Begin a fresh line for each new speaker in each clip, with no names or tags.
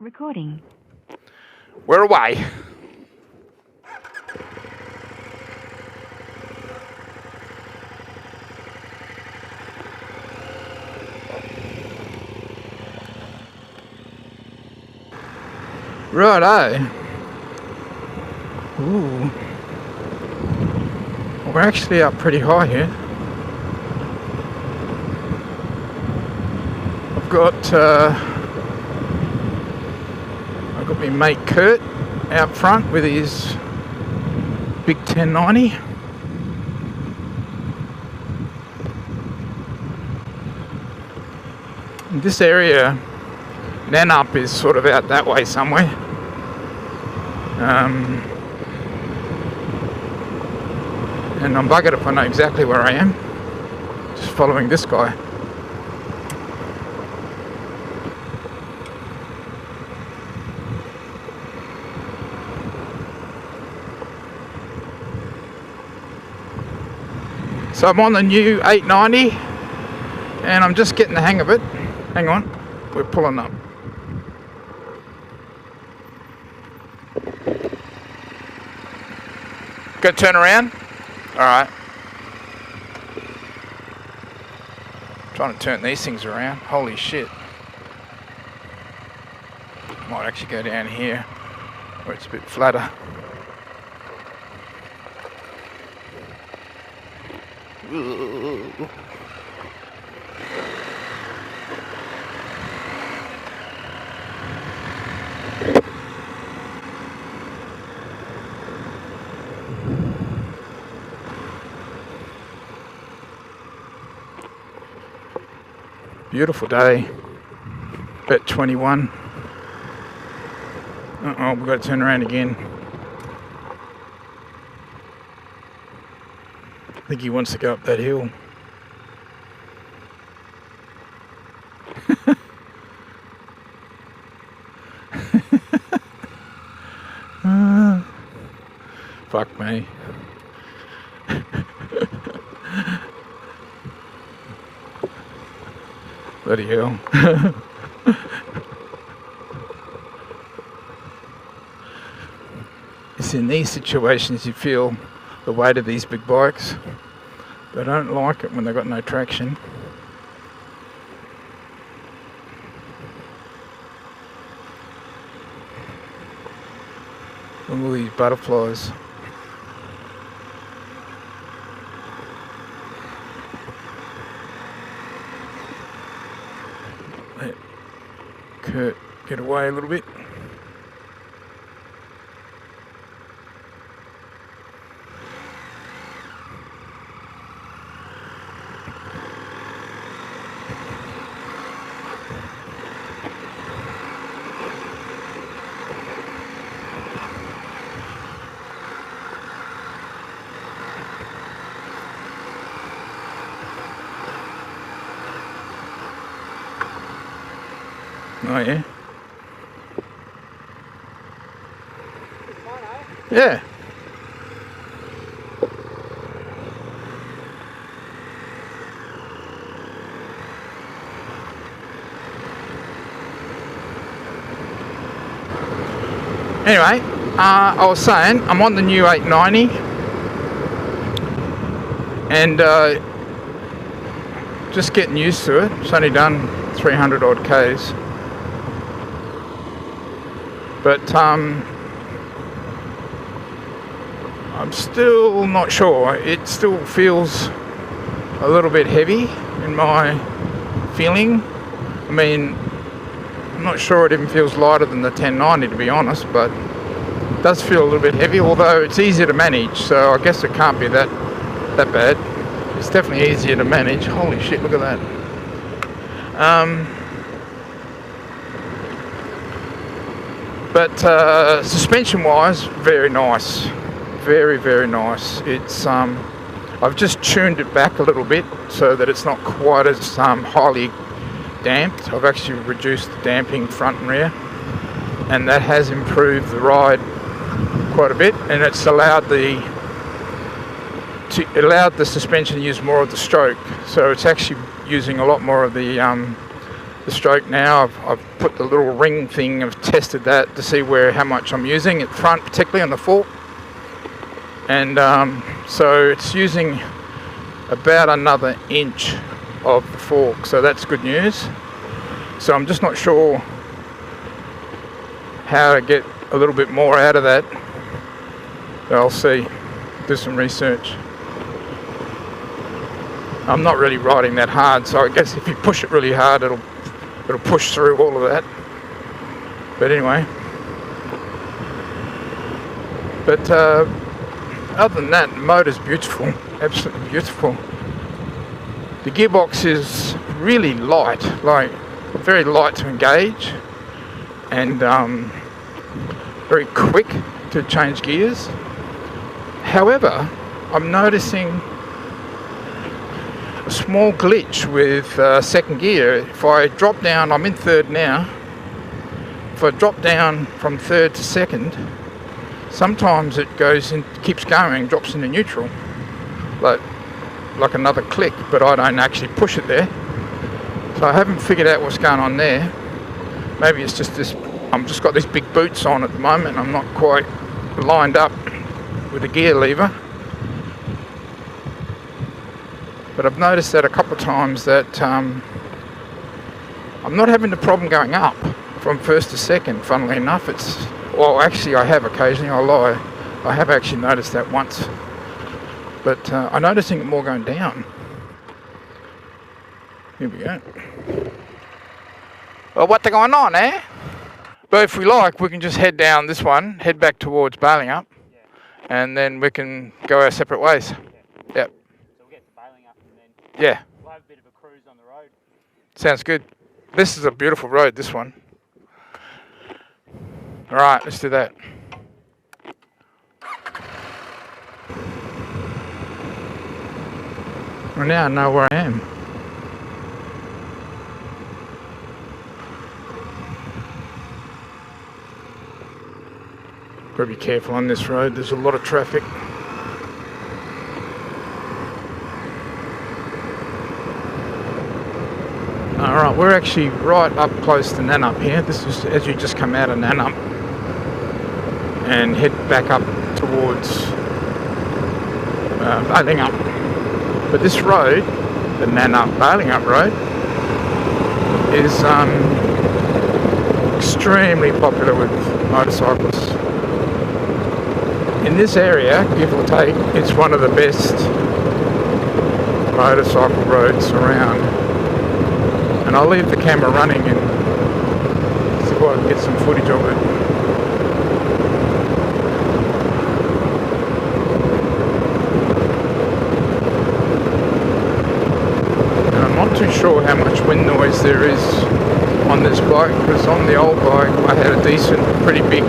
Recording.
We're away. Righto. Ooh. We're actually up pretty high here. I've got my mate Kurt out front with his big 1090. In this area, Nannup is sort of out that way somewhere. And I'm buggered if I know exactly where I am. Just following this guy. So I'm on the new 890 and I'm just getting the hang of it. Hang on, we're pulling up. Go turn around? Alright. Trying to turn these things around. Holy shit. Might actually go down here where it's a bit flatter. Ooh. Beautiful day. Bet 21. Uh-oh, we've got to turn around again. I think he wants to go up that hill. Fuck me. Bloody hell. It's in these situations you feel the weight of these big bikes. They don't like it when they've got no traction. Look at all these butterflies. Let Kurt get away a little bit. Oh yeah. Yeah. Anyway, I was saying I'm on the new 890 and just getting used to it. It's only done 300 odd Ks. But I'm still not sure. It still feels a little bit heavy in my feeling. I mean, I'm not sure it even feels lighter than the 1090 to be honest, but it does feel a little bit heavy, although it's easier to manage, so I guess it can't be that bad. It's definitely easier to manage. Holy shit, look at that. But suspension wise, very nice, very, very nice. It's I've just tuned it back a little bit so that it's not quite as highly damped. I've actually reduced the damping front and rear, and that has improved the ride quite a bit, and it's allowed the suspension to use more of the stroke, so it's actually using a lot more of the the stroke now. I've put the little ring thing, I've tested that to see how much I'm using at the front, particularly on the fork. And so it's using about another inch of the fork, so that's good news. So I'm just not sure how to get a little bit more out of that. But I'll see, do some research. I'm not really riding that hard, so I guess if you push it really hard, it'll push through all of that. But anyway, other than that, the motor's beautiful, absolutely beautiful. The gearbox is really light, like very light to engage, and very quick to change gears. However, I'm noticing a small glitch with second gear. If I drop down, I'm in third now. If I drop down from third to second, sometimes it keeps going, drops into neutral, like another click, but I don't actually push it there. So I haven't figured out what's going on there. Maybe it's just this. I've just got these big boots on at the moment. I'm not quite lined up with the gear lever. But I've noticed that a couple of times that I'm not having the problem going up from first to second, funnily enough. Well, actually I have occasionally, I'll lie. I have actually noticed that once. But I'm noticing it more going down. Here we go. Well, what's going on, eh? But if we like, we can just head down this one, head back towards Balingup, and then we can go our separate ways. Yep.
So we'll get to Balingup and then we'll have a bit of a cruise on the road.
Sounds good. This is a beautiful road, this one. Alright, let's do that. Well, now I know where I am. Gotta be careful on this road, there's a lot of traffic. Alright, we're actually right up close to Nannup here. This is as you just come out of Nannup and head back up towards Balingup. But this road, the Nannup-Balingup road, is extremely popular with motorcyclists. In this area, give or take, it's one of the best motorcycle roads around. And I'll leave the camera running and see if I can get some footage of it. And I'm not too sure how much wind noise there is on this bike, because on the old bike I had a decent, pretty big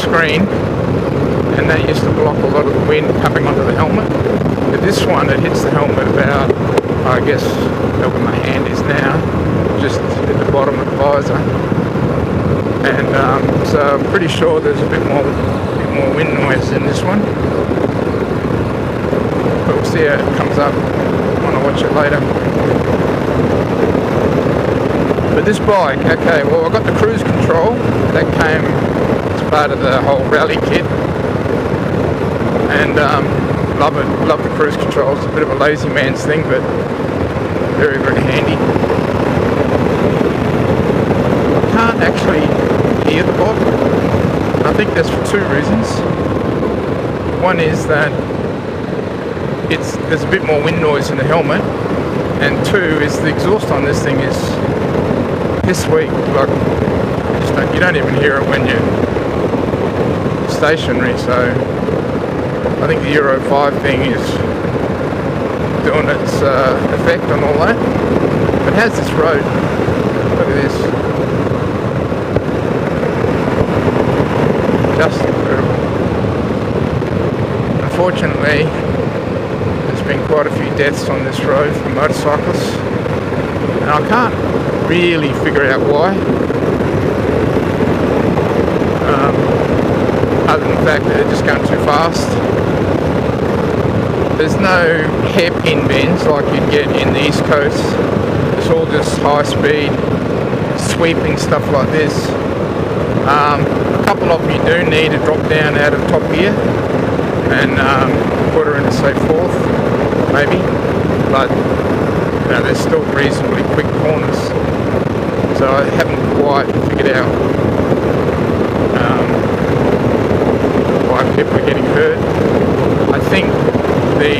screen, and that used to block a lot of the wind coming onto the helmet. But this one, it hits the helmet about, I guess, where my hand is now, just at the bottom of the visor. And so I'm pretty sure there's a bit more wind noise in this one. But we'll see how it comes up when I watch it later. But this bike, okay, well, I got the cruise control that came as part of the whole rally kit, and love it, love the cruise control. It's a bit of a lazy man's thing, but very, very handy. I can't actually hear the bike. I think that's for two reasons. One is that there's a bit more wind noise in the helmet, and two is the exhaust on this thing is piss weak. Like, you don't even hear it when you're stationary. So I think the Euro 5 thing is doing its effect on all that. But how's this road? Look at this. Just incredible. Unfortunately, there's been quite a few deaths on this road for motorcyclists, and I can't really figure out why. Other than the fact that they're just going too fast. There's no hairpin bends like you'd get in the East Coast. It's all just high speed sweeping stuff like this. A couple of them you do need to drop down out of top gear and put her into say fourth, maybe, but you know, they're still reasonably quick corners, so I haven't quite figured out why people are getting hurt. I think the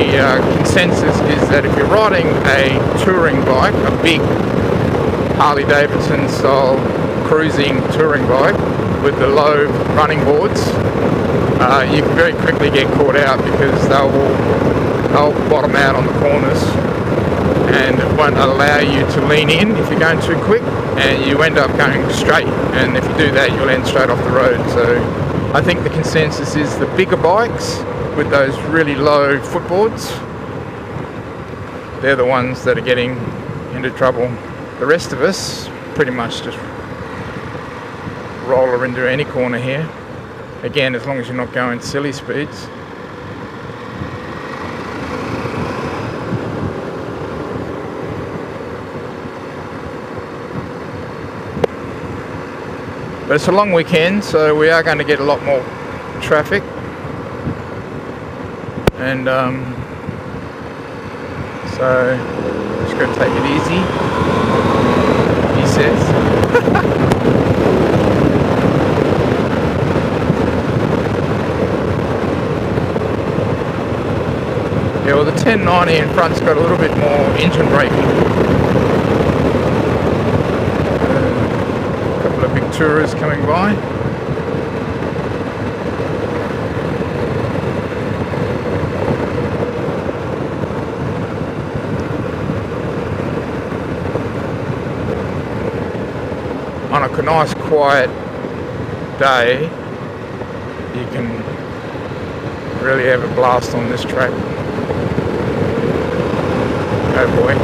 consensus is that if you're riding a touring bike, a big Harley Davidson style cruising touring bike with the low running boards, you can very quickly get caught out because they'll bottom out on the corners and it won't allow you to lean in if you're going too quick, and you end up going straight, and if you do that you'll end straight off the road. So I think the consensus is the bigger bikes with those really low footboards, they're the ones that are getting into trouble. The rest of us pretty much just roller into any corner here. Again, as long as you're not going silly speeds. But it's a long weekend, so we are going to get a lot more traffic. And so just going to take it easy, he says. Yeah, well, the 1090 in front's got a little bit more engine braking. A couple of big tourists coming by. On a nice quiet day, you can really have a blast on this track. Oh boy.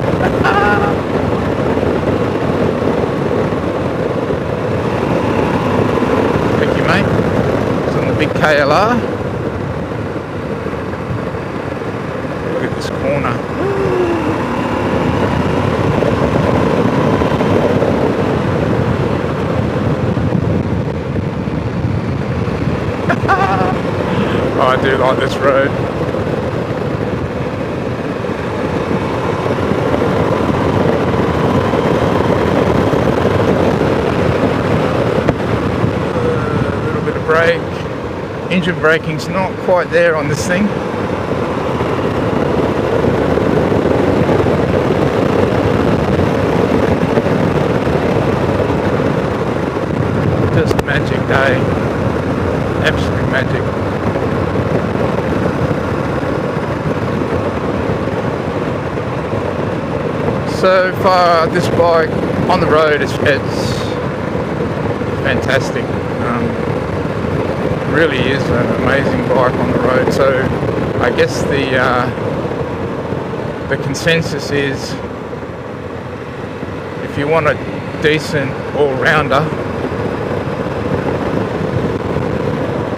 Thank you, mate. It's on the big KLR. Look at this corner. Oh, I do like this road. Brake. Engine braking's not quite there on this thing. Just magic day. Absolute magic. So far this bike on the road it's fantastic. Really is an amazing bike on the road. So I guess the consensus is if you want a decent all-rounder,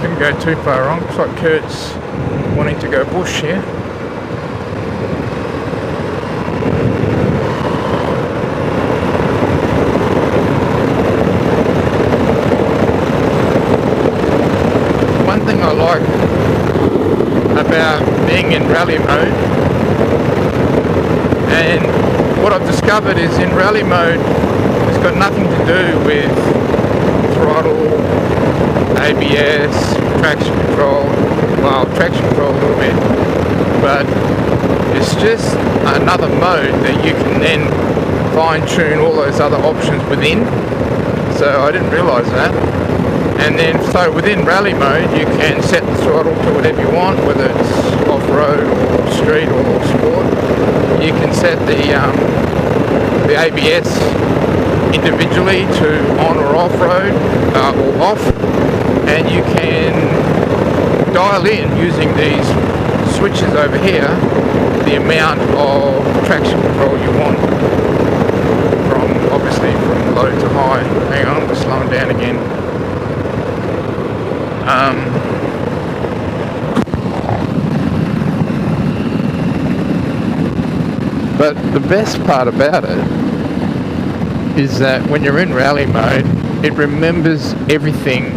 couldn't go too far wrong. Looks like Kurt's wanting to go bush here. I like about being in rally mode, and what I've discovered is in rally mode it's got nothing to do with throttle, ABS, traction control. Well, traction control a little bit, but it's just another mode that you can then fine tune all those other options within. So I didn't realise that. And then, so within rally mode, you can set the throttle to whatever you want, whether it's off-road or street or sport. You can set the ABS individually to on or off-road or off, and you can dial in using these switches over here the amount of traction control you want, obviously from low to high. Hang on, we're slowing down again. But the best part about it is that when you're in rally mode, it remembers everything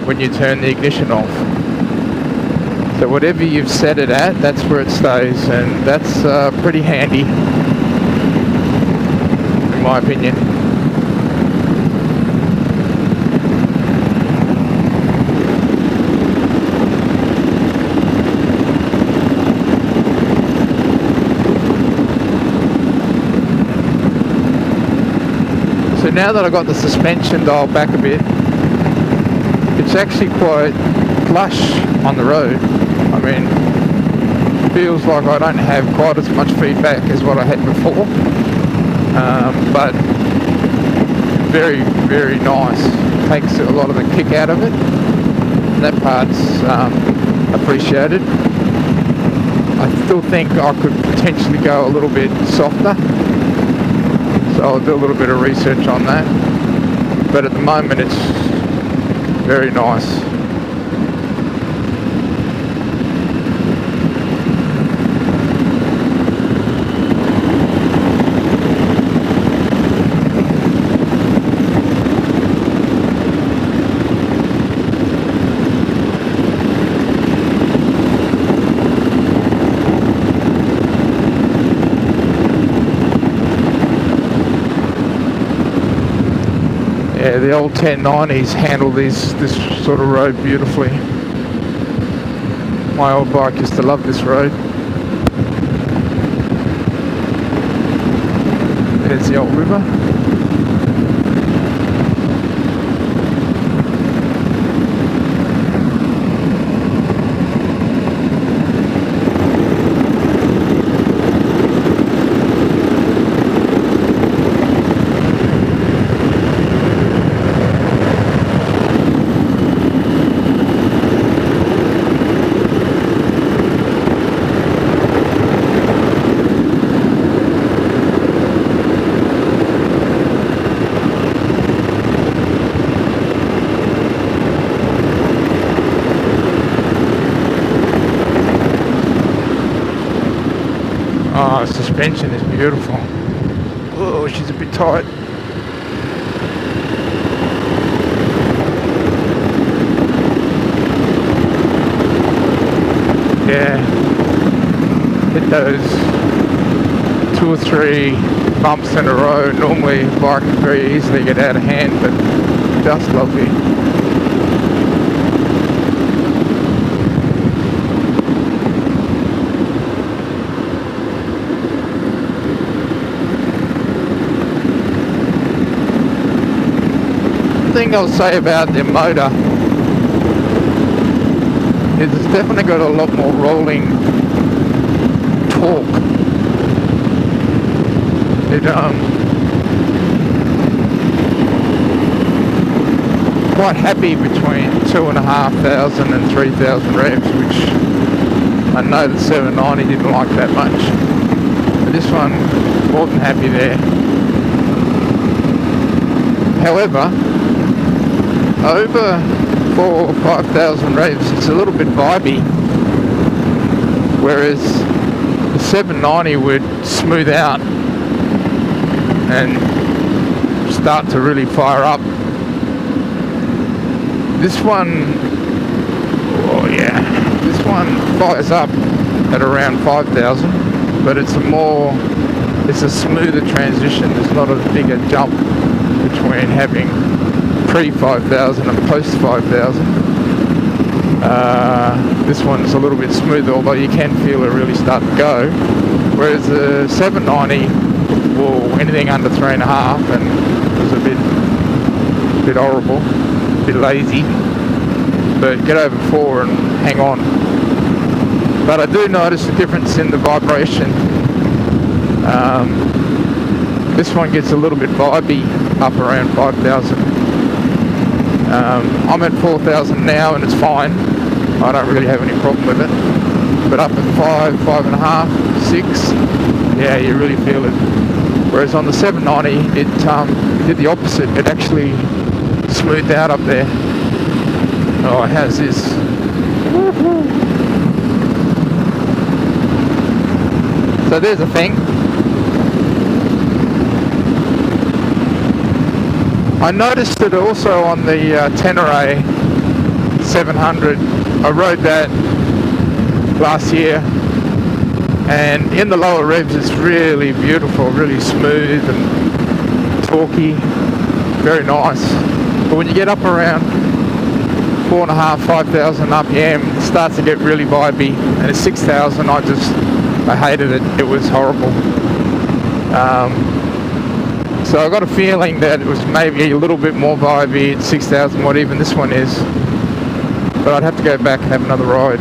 when you turn the ignition off. So whatever you've set it at, that's where it stays, and that's pretty handy, in my opinion. So now that I've got the suspension dialed back a bit, it's actually quite flush on the road. I mean, it feels like I don't have quite as much feedback as what I had before, but very, very nice. Takes a lot of the kick out of it. That part's appreciated. I still think I could potentially go a little bit softer, so I'll do a little bit of research on that, but at the moment it's very nice. Yeah, the old 1090s handle this sort of road beautifully. My old bike used to love this road. There's the old river. Oh, suspension is beautiful. Oh, she's a bit tight. Yeah, hit those 2 or 3 bumps in a row. Normally the bike can very easily get out of hand, but just lovely. Thing I'll say about the motor is it's definitely got a lot more rolling torque. It quite happy between 2,500 and 3,000 revs, which I know the 790 didn't like that much, but this one more than happy there. However, over 4,000 or 5,000 revs, it's a little bit vibey, whereas the 790 would smooth out and start to really fire up. This one, oh yeah, this one fires up at around 5,000, but it's a smoother transition. There's not a bigger jump between having pre-5,000 and post-5,000. This one's a little bit smoother, although you can feel it really start to go. Whereas the 790, well, anything under 3.5, and it was a bit horrible, a bit lazy. But get over 4 and hang on. But I do notice a difference in the vibration. This one gets a little bit vibey up around 5,000. I'm at 4,000 now and it's fine. I don't really have any problem with it. But up at 5, 5.5, 6, yeah, you really feel it. Whereas on the 790, it did the opposite. It actually smoothed out up there. Oh, it has this. So there's a thing. I noticed it also on the Tenere 700. I rode that last year, and in the lower revs it's really beautiful, really smooth and torquey, very nice. But when you get up around 4.5, 5,000 RPM, it starts to get really vibey, and at 6,000 I hated it. It was horrible. So I got a feeling that it was maybe a little bit more vibey at 6,000 watt, even this one is. But I'd have to go back and have another ride.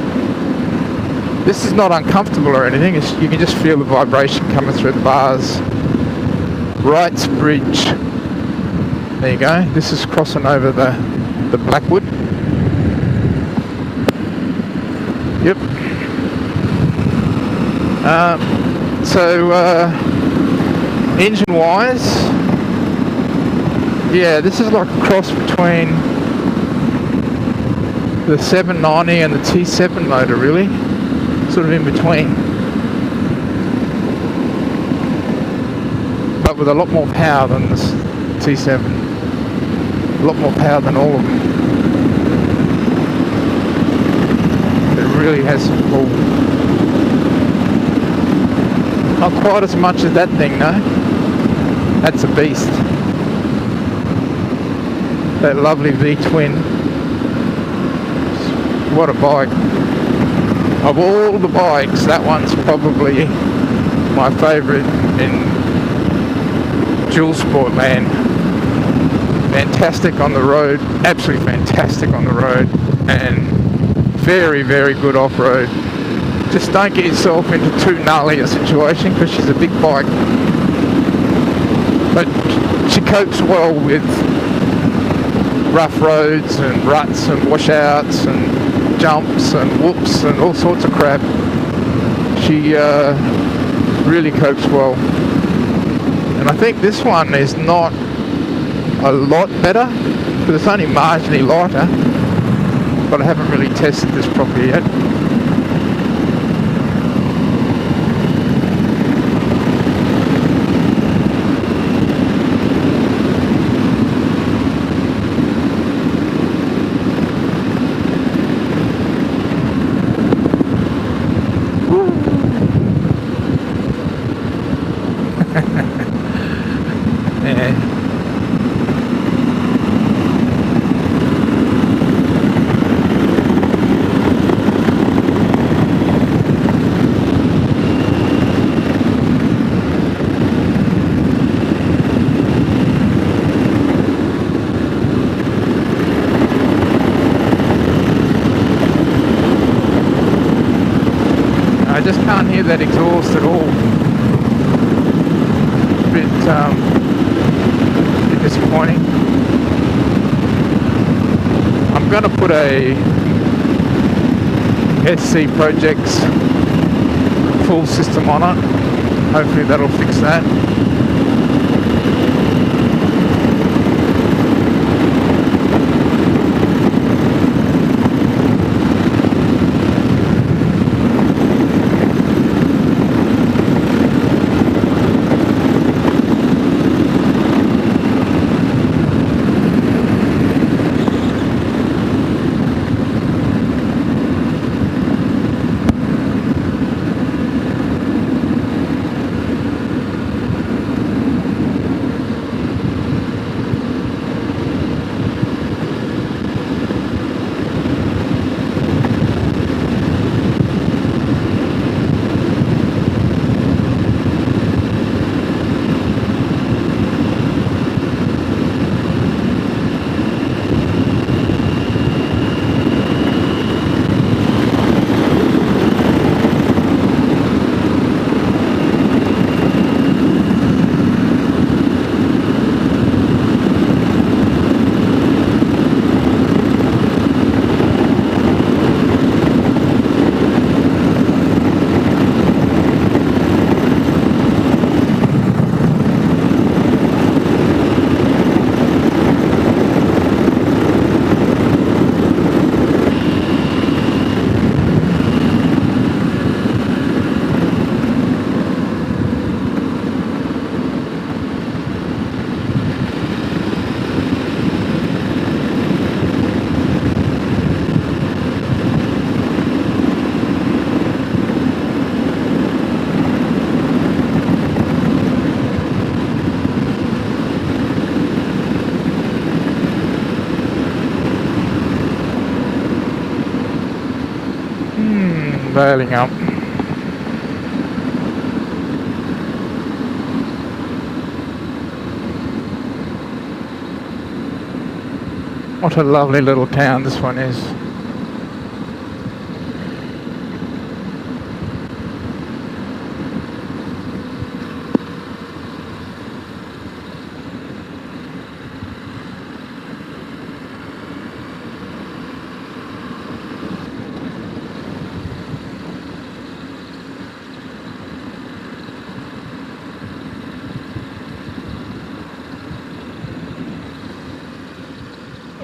This is not uncomfortable or anything. You can just feel the vibration coming through the bars. Wright's Bridge. There you go. This is crossing over the Blackwood. Yep. Engine wise, yeah, this is like a cross between the 790 and the T7 motor, really, sort of in between, but with a lot more power than this T7, a lot more power than all of them. It really has some pull. Not quite as much as that thing, no. That's a beast. That lovely V-twin. What a bike. Of all the bikes, that one's probably my favourite in dual sport land. Fantastic on the road, absolutely fantastic on the road, and very, very good off-road. Just don't get yourself into too gnarly a situation, because she's a big bike. But she copes well with rough roads and ruts and washouts and jumps and whoops and all sorts of crap. She really copes well. And I think this one is not a lot better, because it's only marginally lighter, but I haven't really tested this properly yet. I just can't hear that exhaust at all. A bit disappointing. I'm going to put a SC Projects full system on it. Hopefully that'll fix that. Balingup. What a lovely little town this one is.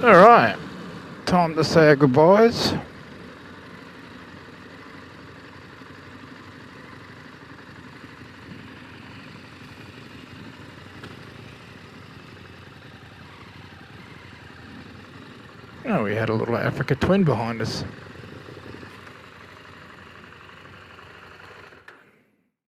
Alright, time to say our goodbyes. Oh, we had a little Africa twin behind us.